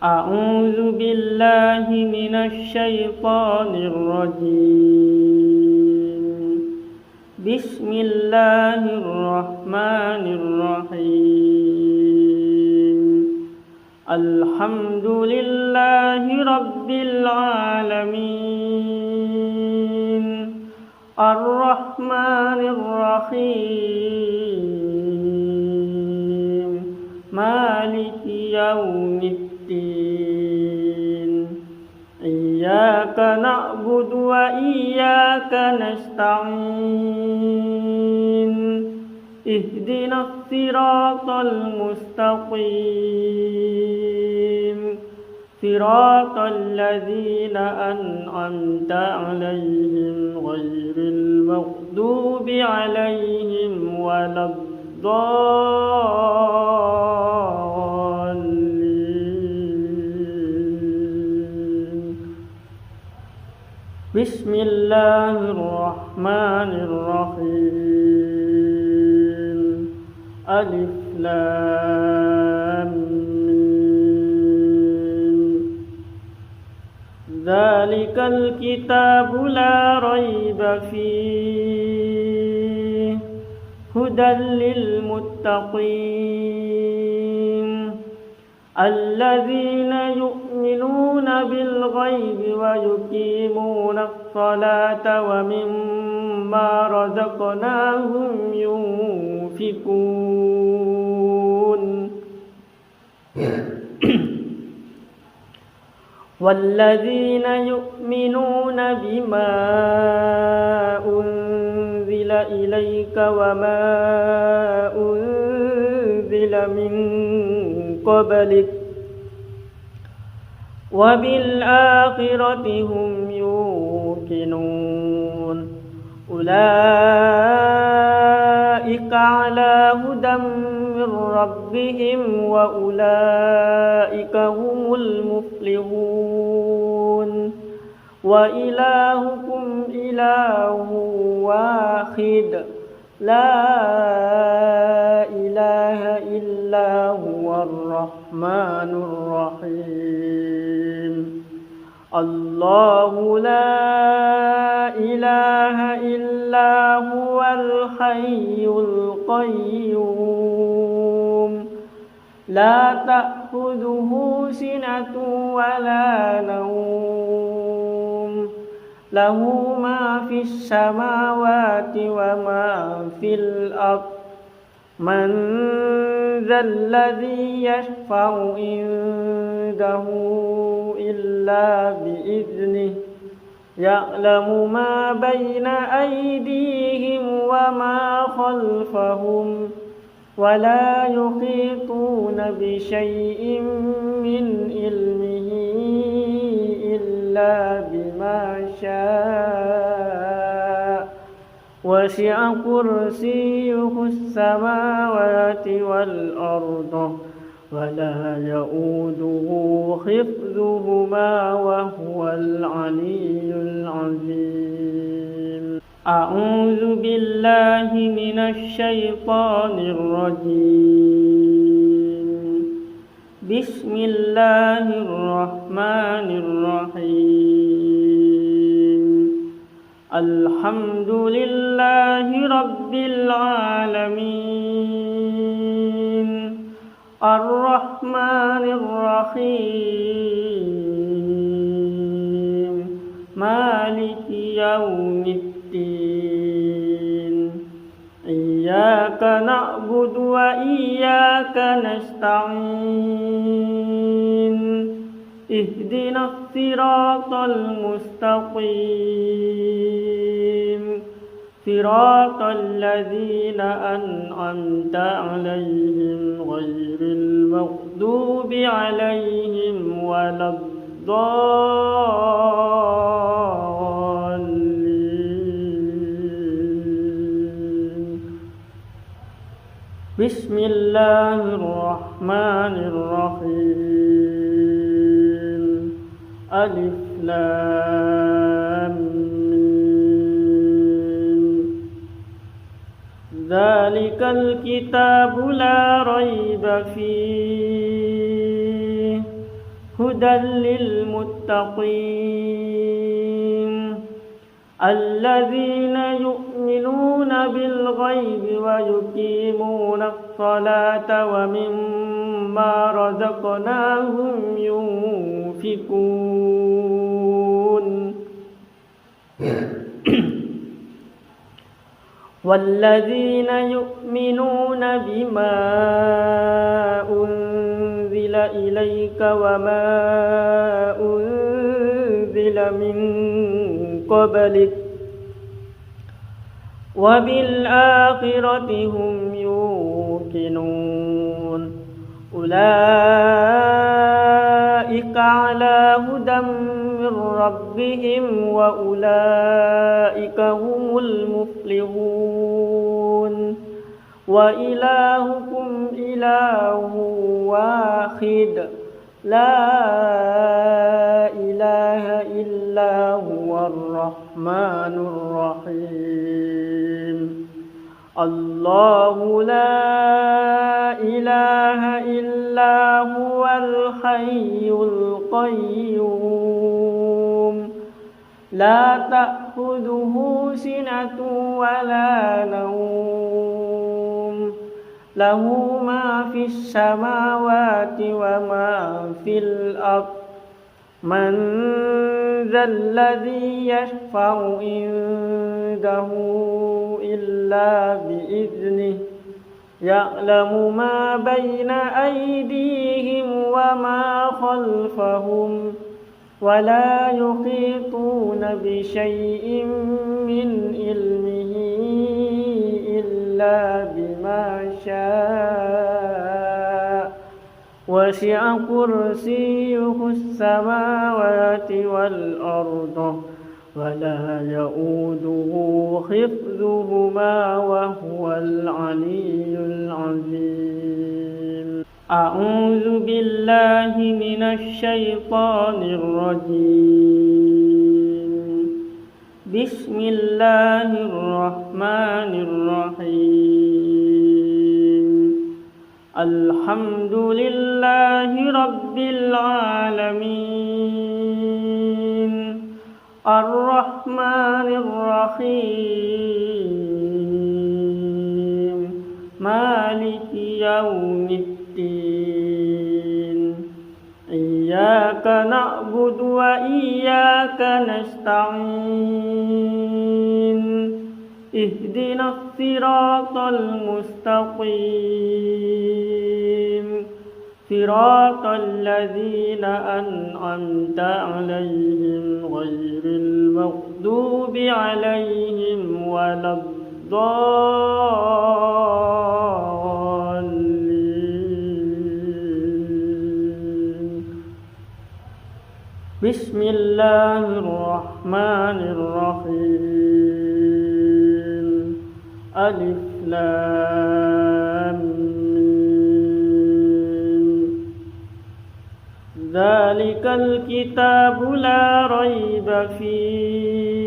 أعوذ بالله من الشيطان الرجيم. بسم الله الرحمن الرحيم. الحمد لله رب العالمين الرحمن الرحيم مالك يوم الدين. إياك نعبد وإياك نستعين. اهدنا الصراط المستقيم صراط الذين أنعمت عليهم غير المغضوب عليهم ولا الضالين. بسم الله الرحمن الرحيم. ألف لام ميم. ذلك الكتاب لا ريب فيه هدى للمتقين الذين يؤمنون بالغيب ويقيمون الصلاة ومما رزقناهم ينفقون. والذين يؤمنون بما أنزل إليك وما أنزل من قبلك وبالآخرة هم يوقنون. أولئك على هدى من ربهم وأولئك هم المفلحون. وإلهكم إله واحد لا إله إلا هو الرحمن الرحيم. الله لا إله إلا هو الحي القيوم لا تأخذه سنة ولا نوم له ما في السماوات وما في الأرض. من ذا الذي يشفع عنده إلا بإذنه يعلم ما بين أيديهم وما خلفهم ولا يحيطون بشيء من علمه إلا بما شاء. وسع كرسيه السماوات والأرض ولا يؤوده حفظهما وهو العلي العظيم. أعوذ بالله من الشيطان الرجيم. بسم الله الرحمن الرحيم. الحمد لله رب العالمين الرحمن الرحيم مالك يوم الدين. إياك نعبد وإياك نستعين. اهدنا الصراط المستقيم صراط الذين أنعمت عليهم غير المغضوب عليهم ولا الضالين. بسم الله الرحمن الرحيم. ألف لام ميم. ذلك الكتاب لا ريب فيه هدى للمتقين الذين يؤمنون بالغيب ويقيمون الصلاة ومما رزقناهم ينفقون والذين يؤمنون بما أنزل إليك وما أنزل من قبلك وبالآخرة هم يوقنون أولئك على هدى من ربهم وأولئك هم المفلحون وإلهكم إله واحد لا إله إلا هو الرحمن الرحيم الله لا إله إلا هو الحي القيوم لا تأخذه سنة ولا نوم له ما في السماوات وما في الأرض من ذا الذي يشفع عنده إلا بإذنه يعلم ما بين أيديهم وما خلفهم ولا يحيطون بشيء من علمه إلا بما شاء وسع كرسيه السماوات والأرض ولا يؤوده حفظهما وهو العلي العظيم أعوذ بالله من الشيطان الرجيم بسم الله الرحمن الرحيم الحمد لله رب العالمين الرحمن الرحيم مالك يوم الدين إياك نعبد وإياك نستعين اهدنا الصراط المستقيم صراط الذين أنعمت عليهم غير المغضوب عليهم ولا الضالين بسم الله الرحمن الرحيم ألف لام ذلك الكتاب لا ريب فيه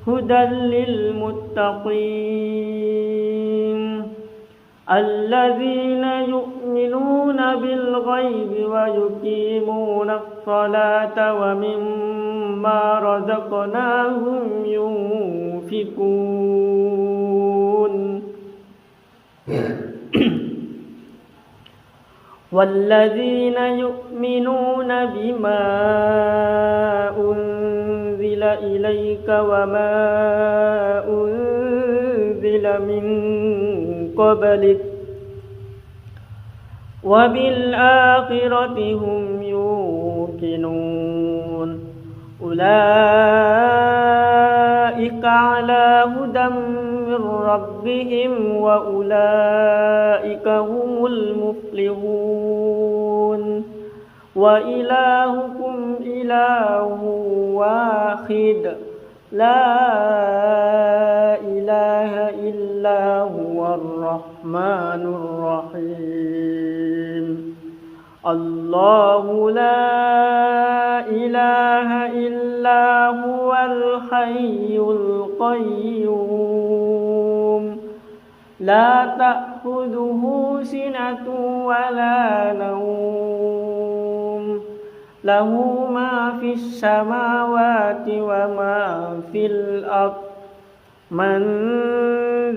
هدى للمتقين الذين يؤمنون بالغيب ويقيمون الصلاة ومما رزقناهم ينفقون والذين يؤمنون بما أنزل إليك وما أنزل من قبلك وبالآخرة هم يوقنون أولئك على هدى من ربهم وأولئك هم المفلحون وإلهكم إله واحد لا إله إلا هو الرحمن الرحيم الله لا إله إلا هو الحي القيوم لا تأخذه سنة ولا نوم له ما في السماوات وما في الأرض من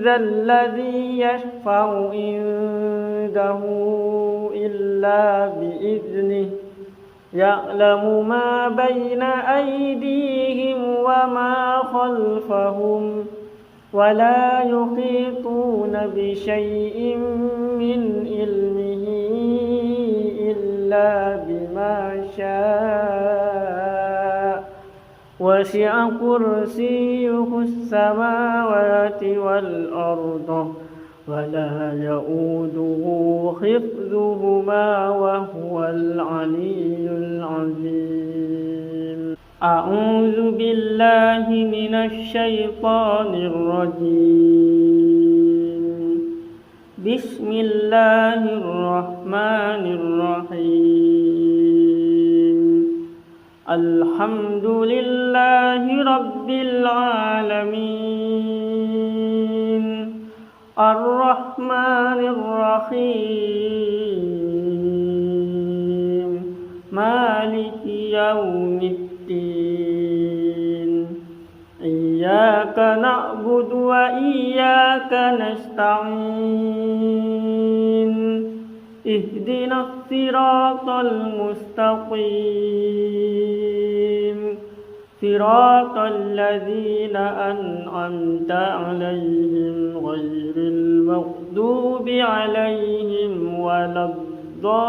ذا الذي يشفع عنده إلا بإذنه يعلم ما بين أيديهم وما خلفهم ولا يحيطون بشيء من علمه إلا بما شاء وسع كرسيه السماوات والأرض ولا يؤوده حفظهما وهو العلي العظيم. أعوذ بالله من الشيطان الرجيم. بسم الله الرحمن الرحيم. الحمد لله رب العالمين الرحمن الرحيم مالك يوم الدين إياك نعبد وإياك نستعين اهدنا الصراط المستقيم صراط الذين أنعمت عليهم غير المغضوب عليهم ولا الضالين.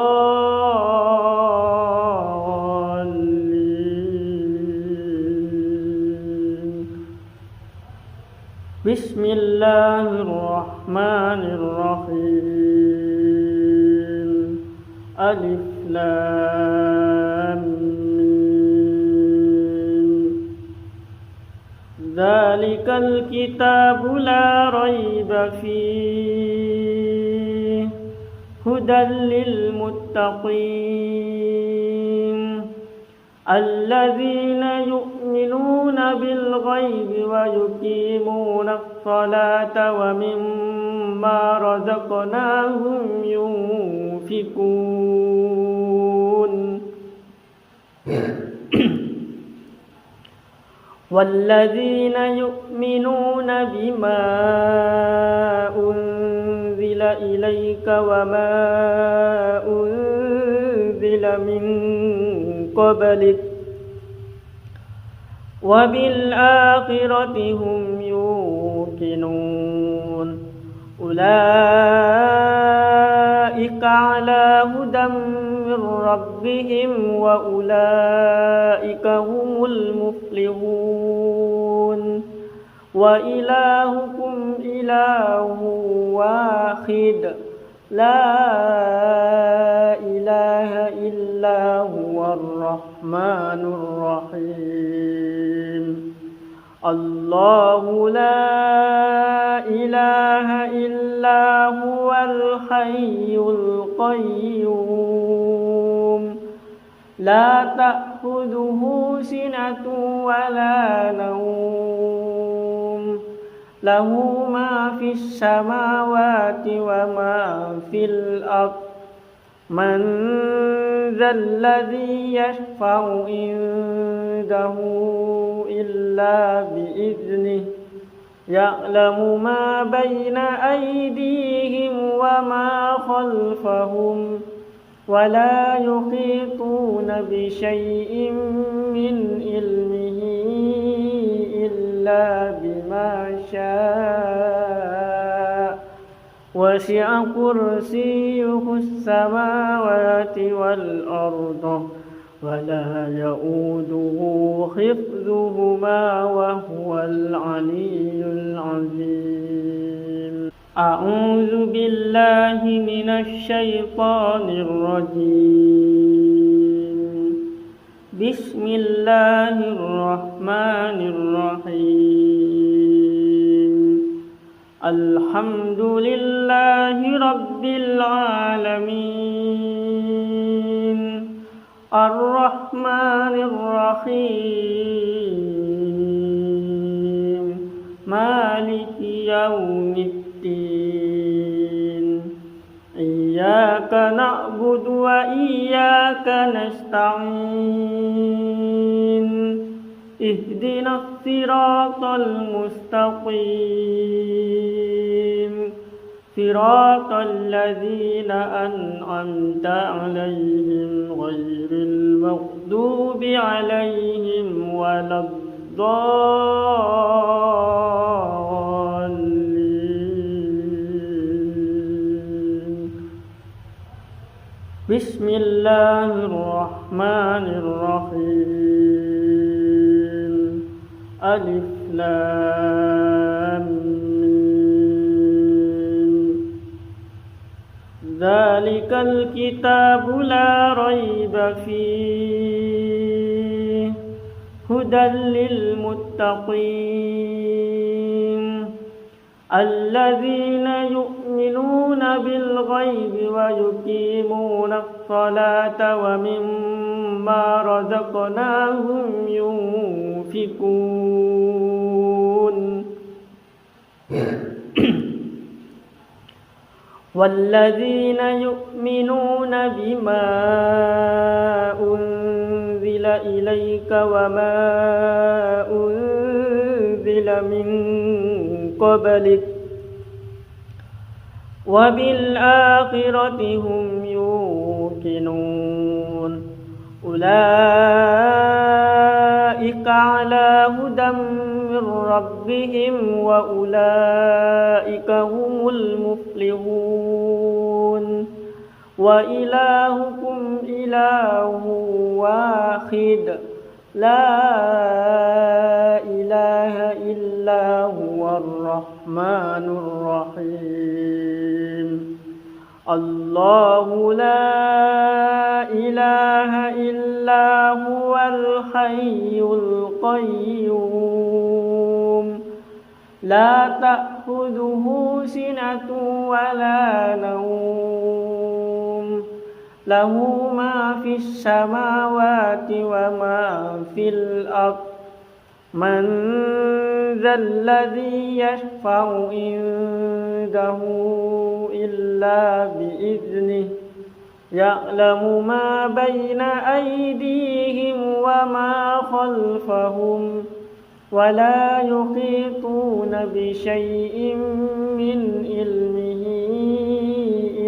بسم الله الرحمن الرحيم. ألف لام ذلك الكتاب لا ريب فيه هدى للمتقين الذين يؤمنون بالغيب ويقيمون الصلاة ومما رزقناهم ينفقون والذين يؤمنون بما أنزل إليك وما أنزل من قبلك وبالآخرة هم يوقنون أولئك على هدى من ربهم وأولئك هم المفلحون. وإلهكم إله واحد لا إله إلا هو الرحمن الرحيم. الله لا إله إلا هو الحي القيوم لا تأخذه سنة ولا نوم له ما في السماوات وما في الأرض من ذا الذي يشفع عنده إلا بإذنه يعلم ما بين أيديهم وما خلفهم ولا يحيطون بشيء من علمه إلا بما شاء وسع كرسيه السماوات والأرض ولا يؤوده حفظهما وهو العلي العظيم. أعوذ بالله من الشيطان الرجيم. بسم الله الرحمن الرحيم. الحمد لله رب العالمين الرحمن الرحيم مالك يوم الدين إياك نعبد نعبد وإياك نستعين اهدنا الصراط المستقيم صراط الذين أنعمت عليهم غير المغضوب عليهم ولا الضالين. بسم الله الرحمن الرحيم. ألف لام ميم. ذلك الكتاب لا ريب فيه هدى للمتقين الذين يؤمنون بالغيب ويقيمون الصلاة ومما رزقناهم ينفقون والذين يؤمنون بما أنزل إليك وما أنزل من قبلك وبالآخرة هم يوقنون أولئك على هدى من ربهم وأولئك هم المفلحون. وإلهكم إله واحد لا إله إلا هو الرحمن الرحيم. الله لا إله إلا هو الحي القيوم لا تأخذه سنة ولا نوم له ما في السماوات وما في الأرض من ذا الذي يشفع عنده إلا بإذنه يعلم ما بين أيديهم وما خلفهم ولا يحيطون بشيء من علمه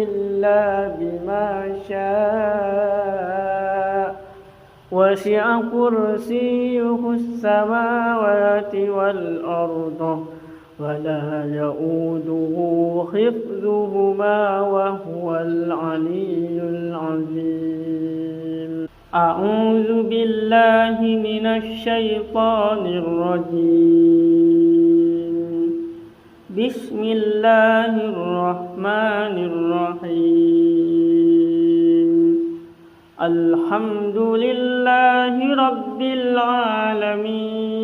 إلا بما شاء وسع كرسيه السماوات والأرض ولا يؤوده حفظهما وهو العلي العظيم. أعوذ بالله من الشيطان الرجيم. بسم الله الرحمن الرحيم. الحمد لله رب العالمين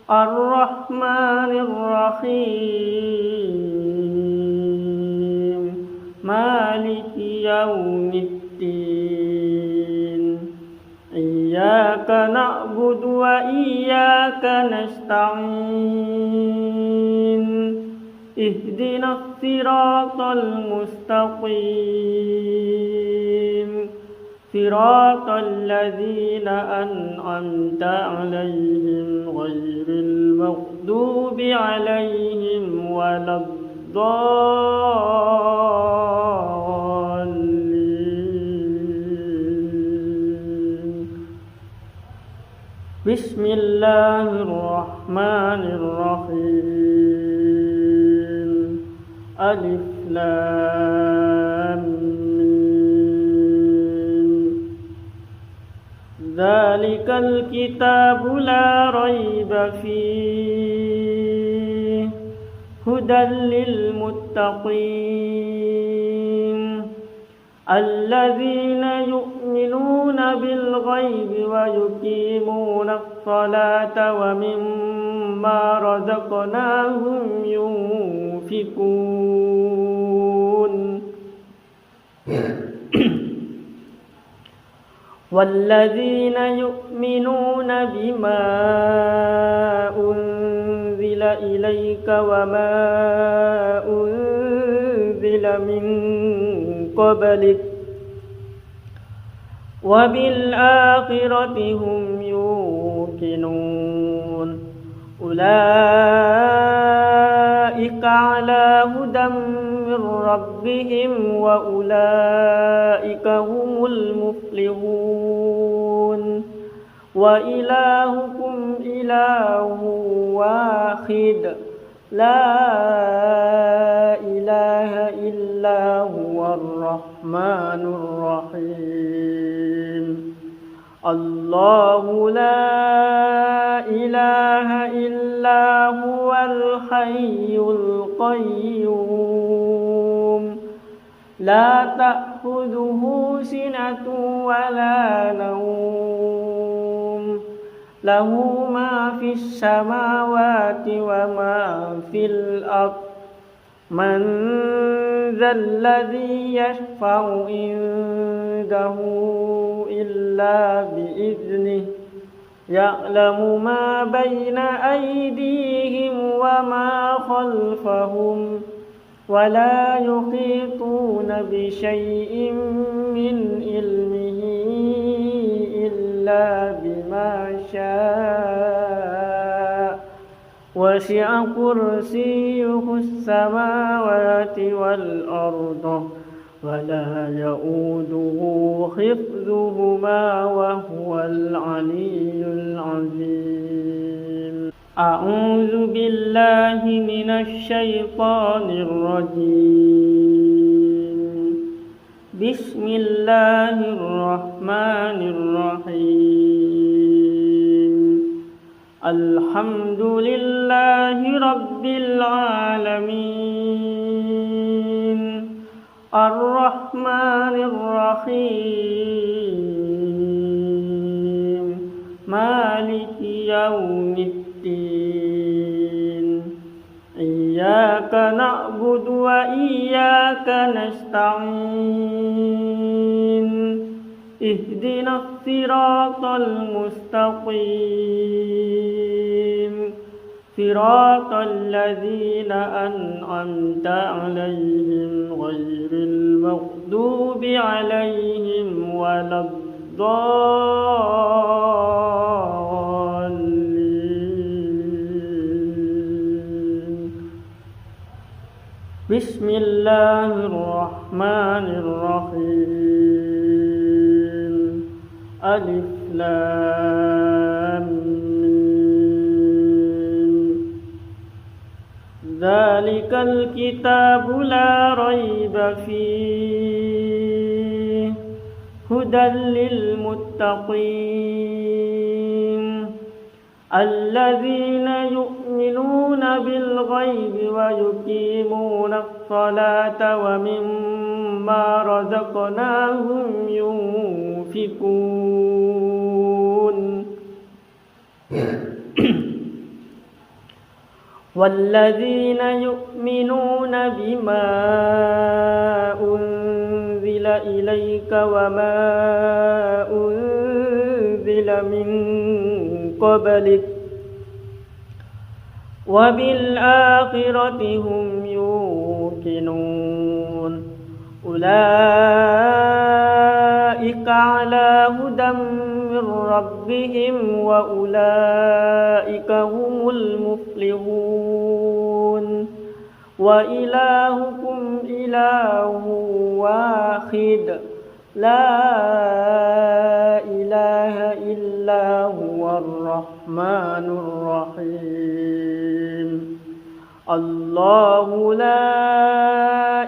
الرحمن الرحيم مالك يوم الدين. إياك نعبد وإياك نستعين اهدنا الصراط المستقيم صراط الذين أنعمت عليهم غير المغضوب عليهم ولا الضالين. بسم الله الرحمن الرحيم. ألف لام ميم. ذلك الكتاب لا ريب فيه هدى للمتقين الذين يؤمنون بالغيب ويقيمون الصلاة ومما رزقناهم ينفقون والذين يؤمنون بما أنزل إليك وما أنزل أنزل من قبلك وبالآخرة هم يوقنون أولئك على هدى من ربهم وأولئك هم المفلحون وإلهكم إله واحد لا إله إلا هو الرحمن الرحيم الله لا إله إلا هو الحي القيوم لا تأخذه سنة ولا نوم له ما في السماوات وما في الأرض من ذا الذي يشفع عنده إلا بإذنه يعلم ما بين أيديهم وما خلفهم ولا يحيطون بشيء من علمه إلا بما شاء وسع كرسيه السماوات والأرض ولا يؤوده حفظهما وهو العلي العظيم أعوذ بالله من الشيطان الرجيم بسم الله الرحمن الرحيم الحمد لله رب العالمين الرحمن الرحيم مالك يوم الدين إياك نعبد وإياك نستعين اهدنا الصراط المستقيم صراط الذين أنعمت عليهم غير المغضوب عليهم ولا الضالين بسم الله الرحمن الرحيم ألف لام ذلك الكتاب لا ريب فيه هدى للمتقين الذين يؤمنون بالغيب ويقيمون الصلاة ومما رزقناهم ينفقون والذين يؤمنون بما أنزل إليك وما أنزل من قبلك وبالآخرة هم يوقنون أولئك على هدى من ربهم وأولئك هم المفلحون وإلهكم إله واحد لا إله إلا هو الرحمن الرحيم الله لا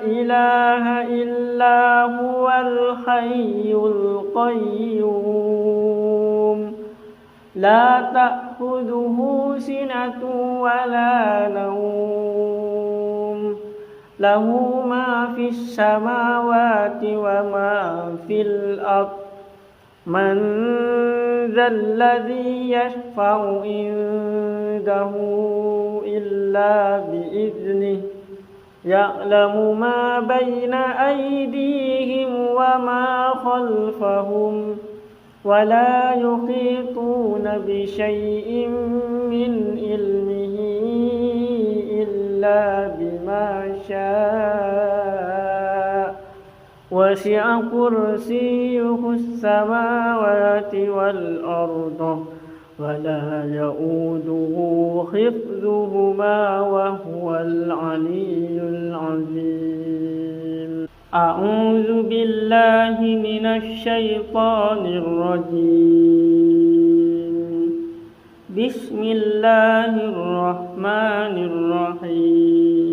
إله إلا هو الحي القيوم لا تأخذه سنة ولا نوم له ما في السماوات وما في الأرض من ذا الذي يشفع عنده إلا بإذنه يعلم ما بين أيديهم وما خلفهم ولا يحيطون بشيء من علمه إلا بما شاء وسع كرسيه السماوات والأرض ولا يؤوده حفظهما وهو العلي العظيم. أعوذ بالله من الشيطان الرجيم. بسم الله الرحمن الرحيم.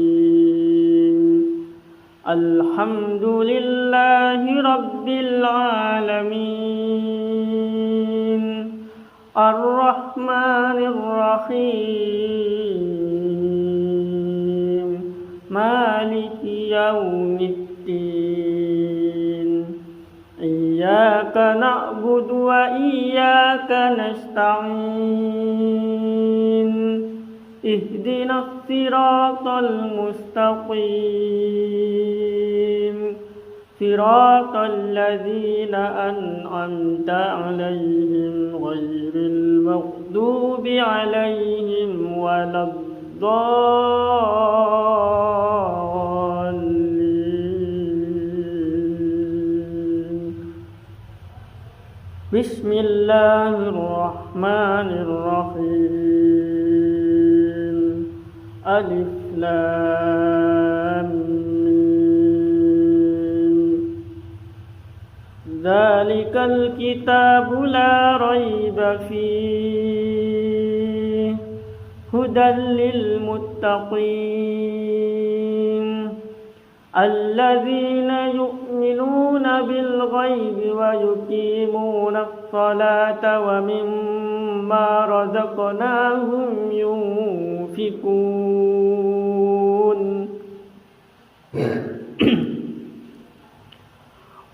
الحمد لله رب العالمين الرحمن الرحيم مالك يوم الدين إياك نعبد وإياك نستعين اهدنا الصراط المستقيم صراط الذين أنعمت عليهم غير المغضوب عليهم ولا الضالين. بسم الله الرحمن الرحيم. ألف لام ميم. ذلك الكتاب لا ريب فيه هدى للمتقين الذين يؤمنون بالغيب ويقيمون الصلاة ومما رزقناهم ينفقون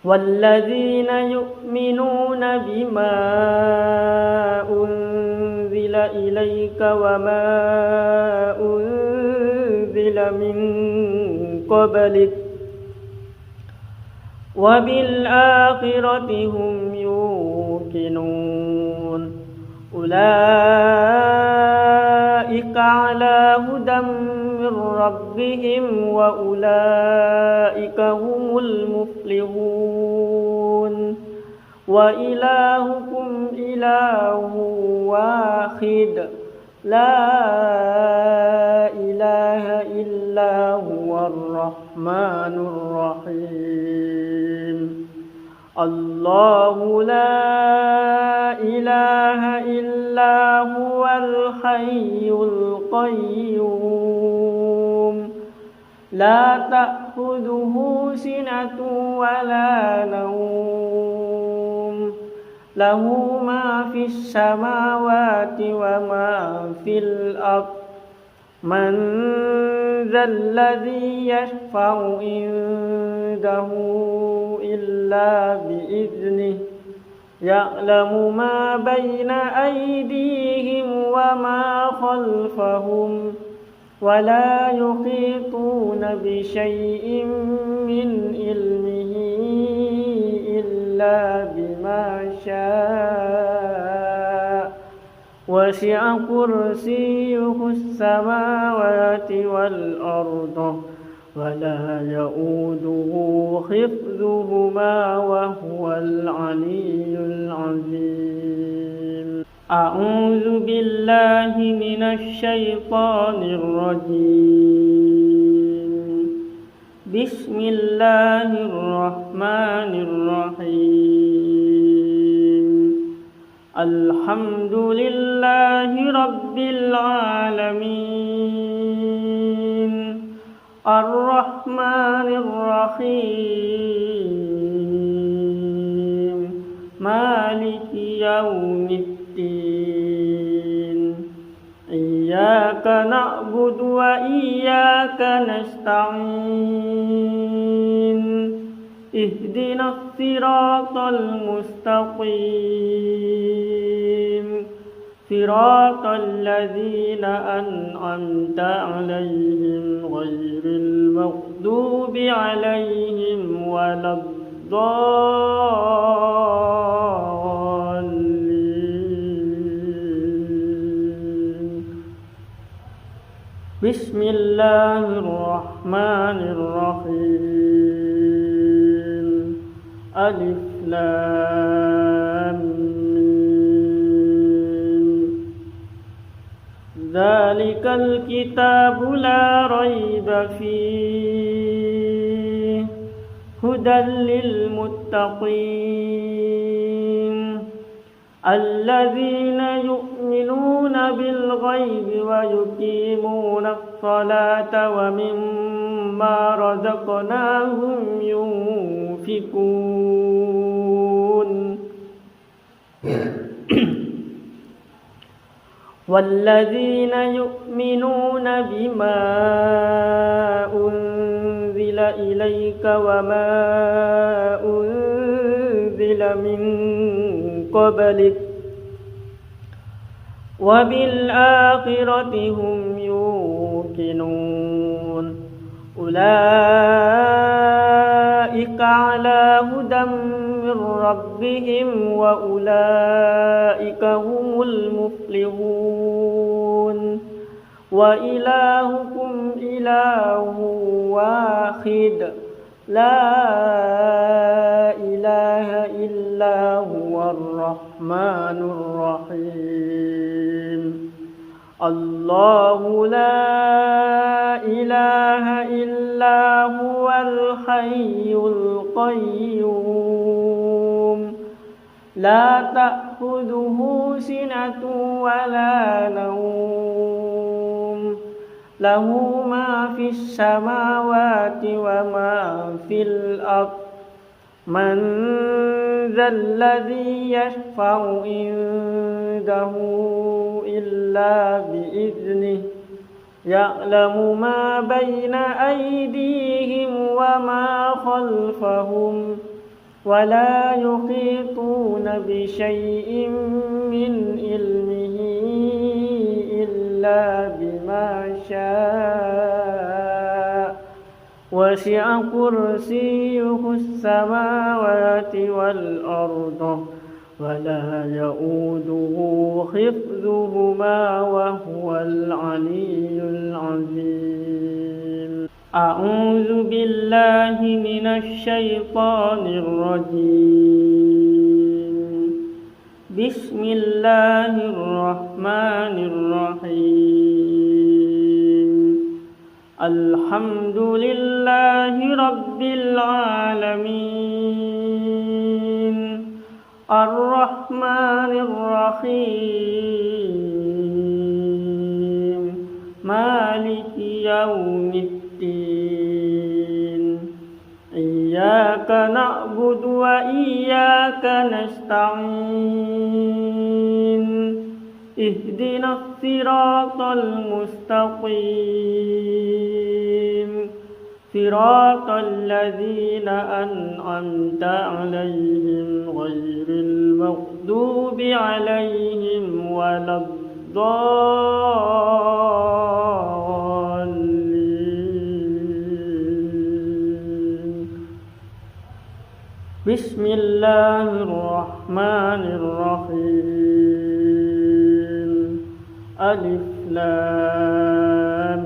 والذين يؤمنون بما أنزل إليك وما أنزل من قبلك وبالآخرة هم يوقنون أولئك على هدى من ربهم وأولئك هم المفلحون. وإلهكم إله واحد لا إله إلا هو الرحمن الرحيم. الله لا إله إلا هو الحي القيوم لا تأخذه سنة ولا نوم له ما في السماوات وما في الأرض من ذا الذي يشفع عنده إلا بإذنه يعلم ما بين أيديهم وما خلفهم ولا يحيطون بشيء من علمه إلا بما شاء وسع كرسيه السماوات والأرض ولا يؤوده حفظهما وهو العلي العظيم. أعوذ بالله من الشيطان الرجيم. بسم الله الرحمن الرحيم. الحمد لله رب العالمين الرحمن الرحيم مالك يوم الدين إياك نعبد وإياك نستعين اهدنا الصراط المستقيم صراط الذين أنعمت عليهم غير المغضوب عليهم ولا الضالين. بسم الله الرحمن الرحيم. ألف لام ميم. ذلك الكتاب لا ريب فيه هدى للمتقين الذين يؤمنون بالغيب ويقيمون الصلاة ومما رزقناهم ينفقون والذين يؤمنون بما أنزل إليك وما أنزل من قبلك وبالآخرة هم يوقنون أولئك على هدى من ربهم وأولئك هم المفلحون وإلهكم إله واحد لا إله إلا هو الرحمن الرحيم الله لا إله إلا هو الحي القيوم لا تأخذه سنة ولا نوم له ما في السماوات وما في الأرض من ذا الذي يشفع عنده إلا بإذنه يعلم ما بين أيديهم وما خلفهم ولا يحيطون بشيء من علمه إلا بما شاء وسع كرسيه السماوات والأرض ولا يؤوده حفظهما وهو العلي العظيم. أعوذ بالله من الشيطان الرجيم. بسم الله الرحمن الرحيم. الحمد لله رب العالمين الرحمن الرحيم مالك يوم الدين إياك نعبد وإياك نستعين اهدنا الصراط المستقيم صراط الذين أنعمت عليهم غير المغضوب عليهم ولا الضالين. بسم الله الرحمن الرحيم. ألف لام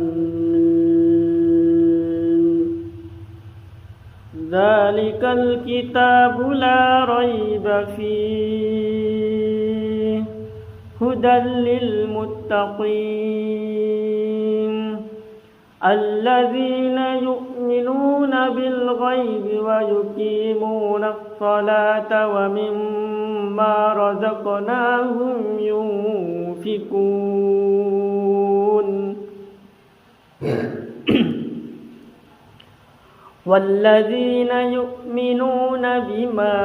ذلك الكتاب لا ريب فيه هدى للمتقين الذين يؤمنون بالغيب ويقيمون الصلاة ومما رزقناهم ينفقون والذين يؤمنون بما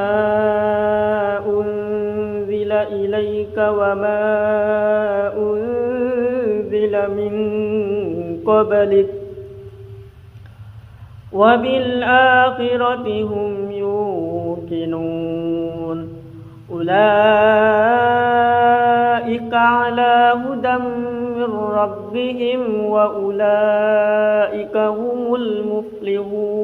أنزل إليك وما أنزل من قبلك وبالآخرة هم يوقنون أولئك على هدى من ربهم وأولئك هم المفلحون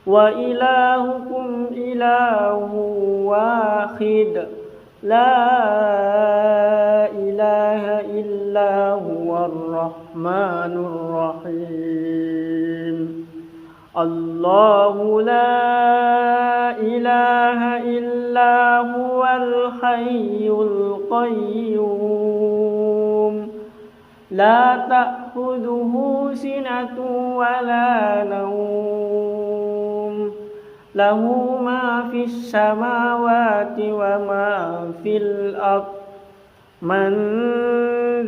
وإلهكم إله واحد لا إله إلا هو الرحمن الرحيم الله لا إله إلا هو الحي القيوم لا تأخذه سنة ولا نوم له ما في السماوات وما في الأرض من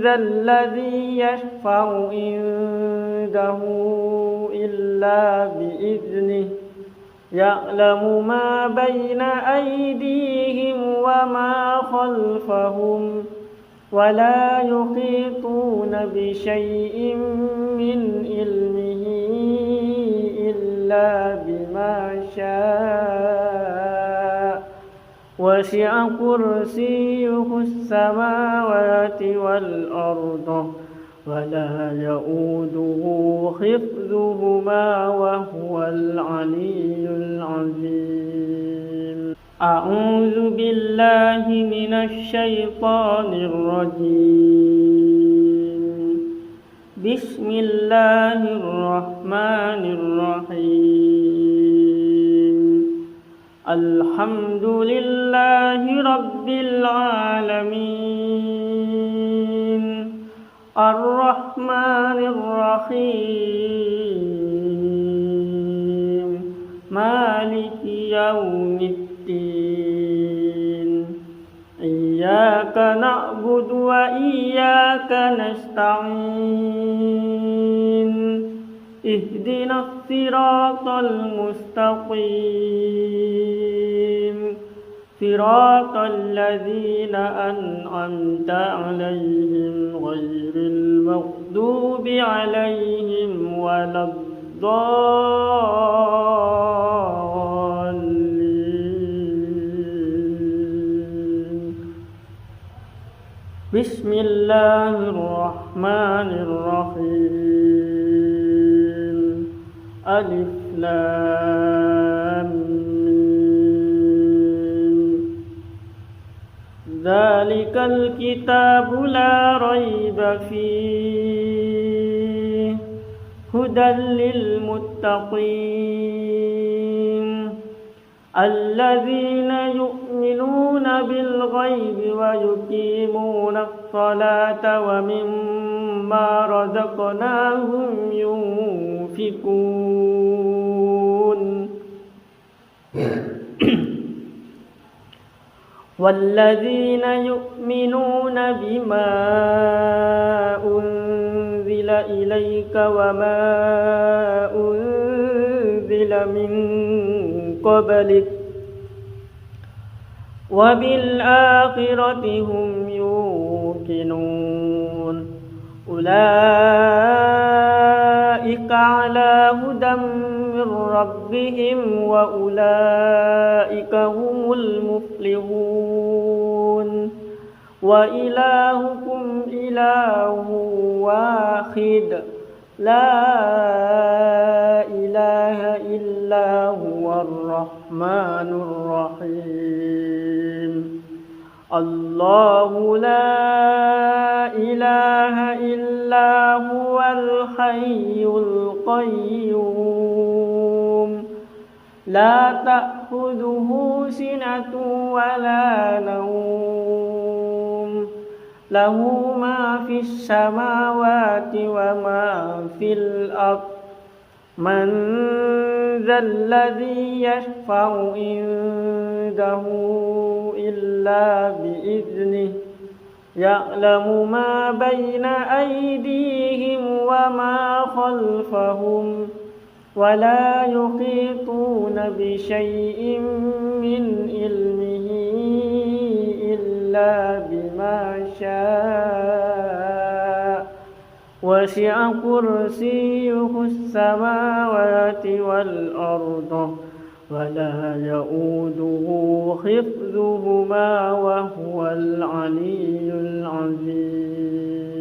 ذا الذي يشفع عنده إلا بإذنه يعلم ما بين أيديهم وما خلفهم ولا يحيطون بشيء من علمه إلا بما شاء وسع كرسيه السماوات والأرض ولا يؤوده حفظهما وهو العلي العظيم. أعوذ بالله من الشيطان الرجيم. بسم الله الرحمن الرحيم. الحمد لله رب العالمين الرحمن الرحيم مالك يوم الدين إياك نعبد وإياك نستعين اهدنا الصراط المستقيم صراط الذين أنعمت عليهم غير المغضوب عليهم ولا الضالين. بسم الله الرحمن الرحيم. ألف لام ذلك الكتاب لا ريب فيه هدى للمتقين الذين يؤمنون بالغيب ويقيمون الصلاة ومما رزقناهم ينفقون والذين يؤمنون بما أنزل إليك وما أنزل من قبلك وبالآخرة هم يوقنون أولئك على هدى من ربهم وأولئك هم المفلحون. وإلهكم إله واحد لا إله إلا هو الرحمن الرحيم. الله لا إله إلا هو الحي القيوم لا تأخذه سنة ولا نوم له ما في السماوات وما في الأرض من ذا الذي يشفع عنده إلا بإذنه يعلم ما بين أيديهم وما خلفهم ولا يحيطون بشيء من علمه إلا بما شاء وسع كرسيه السماوات والأرض ولا يؤوده حفظهما وهو العلي العظيم.